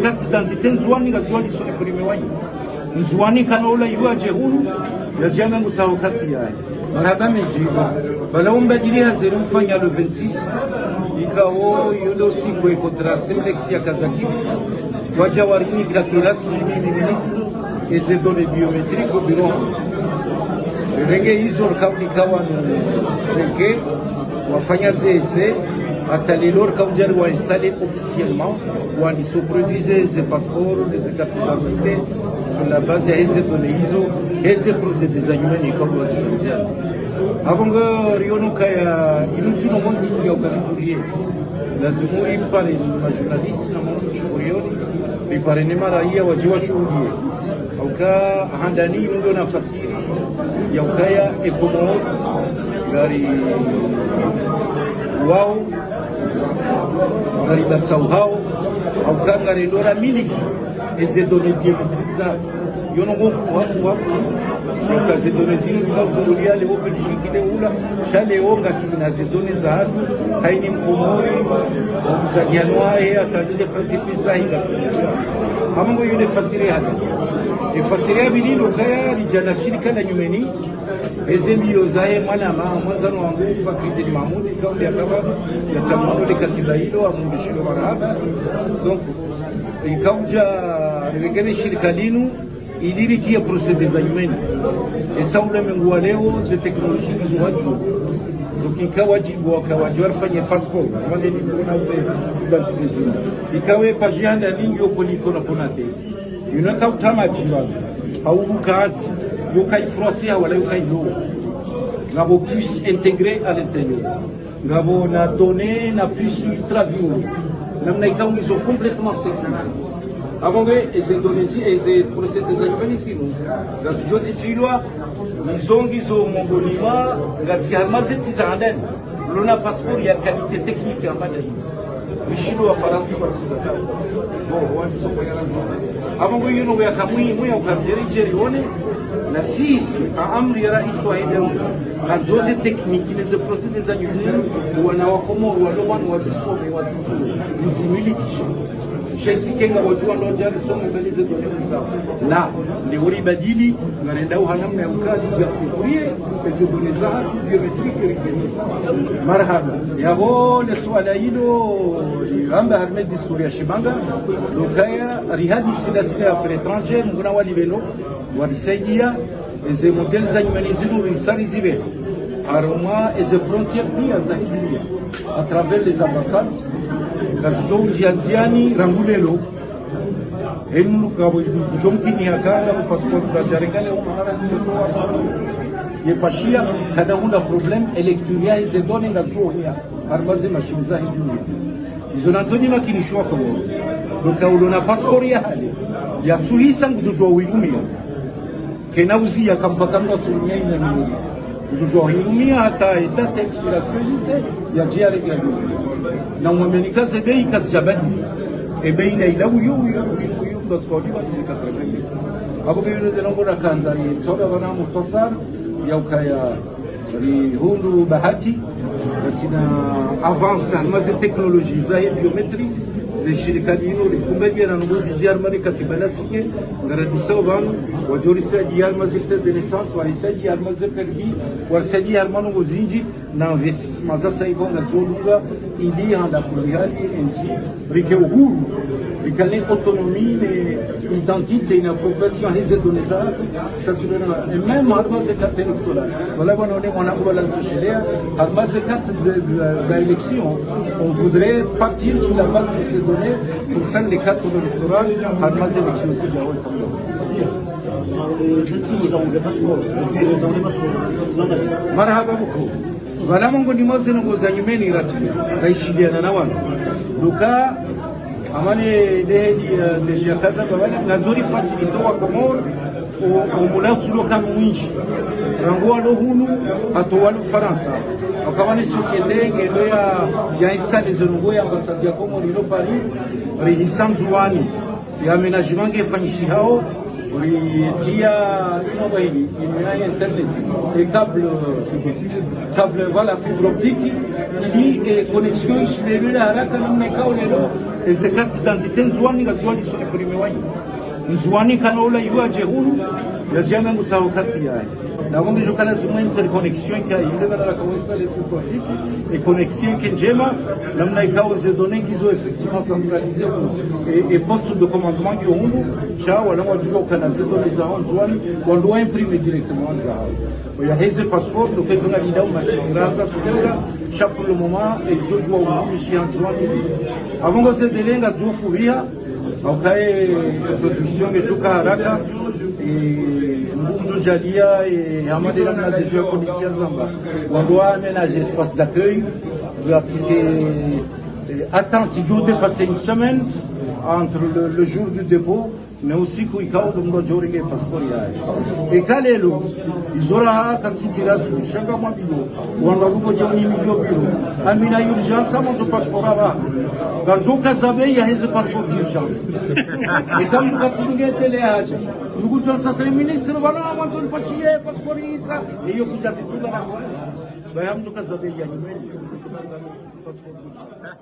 carte d'identité nzwani ngajua lisoreprime wanyi nzwani kana ula iwa jehuru ya jana musao kati yae maraba meji balaomba diria zero ufanya le 26 ikao yodo siku kontra Semlex ya Kazaki waja warini kakirasmi ni ministre et des données biométriques au bureau renge hizo kauni kawa jenge wafanya zese atalilor kaujari wa installer officiellement ou en se produisent ces passeports les cartes d'identité sur la base de ces données ISO et ces procédures des animaux comme les autorités. Avant que Riono kaya inutino monti ya ukanitulie lazima ipale na journalist na mtu shurioni ipale ni maraia wajiwa shuhudie auka handani ndio nafasiri ya ukaya ekomo gari wao gari basau hao auka gari ndora miliki eze données biométriques yono ngoku hapo kwa ces données zingine zikulia leo kile ula chale onga sina ces données za hatu haini mkomori mzalianwa atadile fazi pesa hinga hamungo yule fasiri hata ifasiria bililo kaya lijana shirika la nyumeni ezemio zae mwana mwanzano wangu Fakridi Mahmoud kauli akaba ya tamano de katiba hilo amundishiro marahaba donc ikauja regele shirika linu iliri kia procede za nyumeni esaule mengu leo ze teknolojia hizo watu donc ikawa jibu akawaje wafanye passport wale ni kuna identification ikawe pajianda lingi okoliko na ponate yunaka utama jiwa au kazi yokai français wala yokai lo ngabo puisse intégrer à l'intérieur ngabo na donner na puisse ultraviolet namna ikawa hizo complètement sécurisé avant que ces données et ces procédures des ici nous la situation ils ont mongolima gasi harmaze tizanden lona passeport ya qualité technique en bas mishilo wa faransa kwa tizaka bon wani sofanya avant que you know ya kamui moya ukajeri one na sisi amri ya rais wa Eden kazoze technique les procédures des annuaires wana wakomoro walobani wasisome wazijue izimiliki Shetikenga watu ndio somo mbalize données zao la ndio badili ngarenda uhanamna ya ukazi ya kufurie hizo données zao biometrique rikeni marhaba yabo le swala hilo amba harme historia shibanga lokaya rihadi sidaska ya affaires étrangères nguna walibelo walisaidia hizo models za nyumanizimu risali zibe aroma et frontières pia za hidia à travers les ambassades kazoji anziani rangulelo enu kabo jomkini hakanga passport kwa jarengale umara soto ye pashia kada huna problem electoria hizo doni ngatrohia armaze mashimza hiyo hizo natoni makinishwa kwa doka ulona passport ya hali ya suhisa nguzo wilumia kenauzia kampaka ndo tunia ina nini nguzo wilumia hata date expiration ya jia regulation na mwamenikaze bei kazi jabani ebeina ilawu yu ndosqodi bazikatrebe abo kuyuno zelongo na kanza ni soda wana mutasar ya ukaya ni hundu bahati basina avance maze technologie za biometrie de shirika lino likumbaje na ngozi ziar mari katibalasike ngaradisa wanu wajorisa diar maze de naissance walisaji armaze permis walisaji armano ngozinji na investissement za saivo na zolunga ili anda kuliali ensi rike uhuru rikale autonomie de identité na progression hizo données za saturana et même armaze carte électorale voilà bon on est on a pour la société armaze carte de élection on voudrait partir sur la base de ces données pour faire les cartes électorales armaze élection c'est bien marhaba beaucoup wala mongo ni moze ngo za nyumeni ratibu raishidiana na wana luka amane dehedi deja kaza babana ngazuri facilito wa komor o mulausu loka mwinji rangwa lo hunu atowalu faransa akabane societe ngendo ya installe zongo ya ambassade ya komor no Paris rehisanzuani ya aménagement ngefanyishi hao ulitia hii internet et câble voilà fibre optique ili connexion ishilele haraka namna ikao leo ezekati d'identité nzwani ngatwali sio prime wanyi nzwani kana ula yuaje huru ya jana musao kati yae na wonge jokana zimwe interconnexion kia ile bana la kawesa les fibre optique et connexion qui njema namna ikao ze données qui sont effectivement centralisées et poste de commandement qui huru cha wala wajua kana ze données za nzwani wando imprimer directement za ya heze passeport donc ils ont l'idée ou machingraza cha pour le moment ils ont joué au monsieur Antoine avant que cette lenga tufuria okae production yetuka haraka Mbundu Jalia et Hamadi Ramna des jeux policiers Zamba. On doit aménager espace d'accueil, attendre, il doit dépasser une semaine entre le jour du dépôt, mais aussi qu'il y a un jour de passeport. Et quand les loups, ils auront un tirage de chaque mois, ou on a beaucoup de millions de Amina urgence, à mon passeport là-bas. Quand je casabe, il y a un passeport d'urgence. Et quand nous avons télé, nous avons ça, ministre, voilà, on a un passeport, et il y a tout là. Ben, nous avons casabe, il y a un passeport.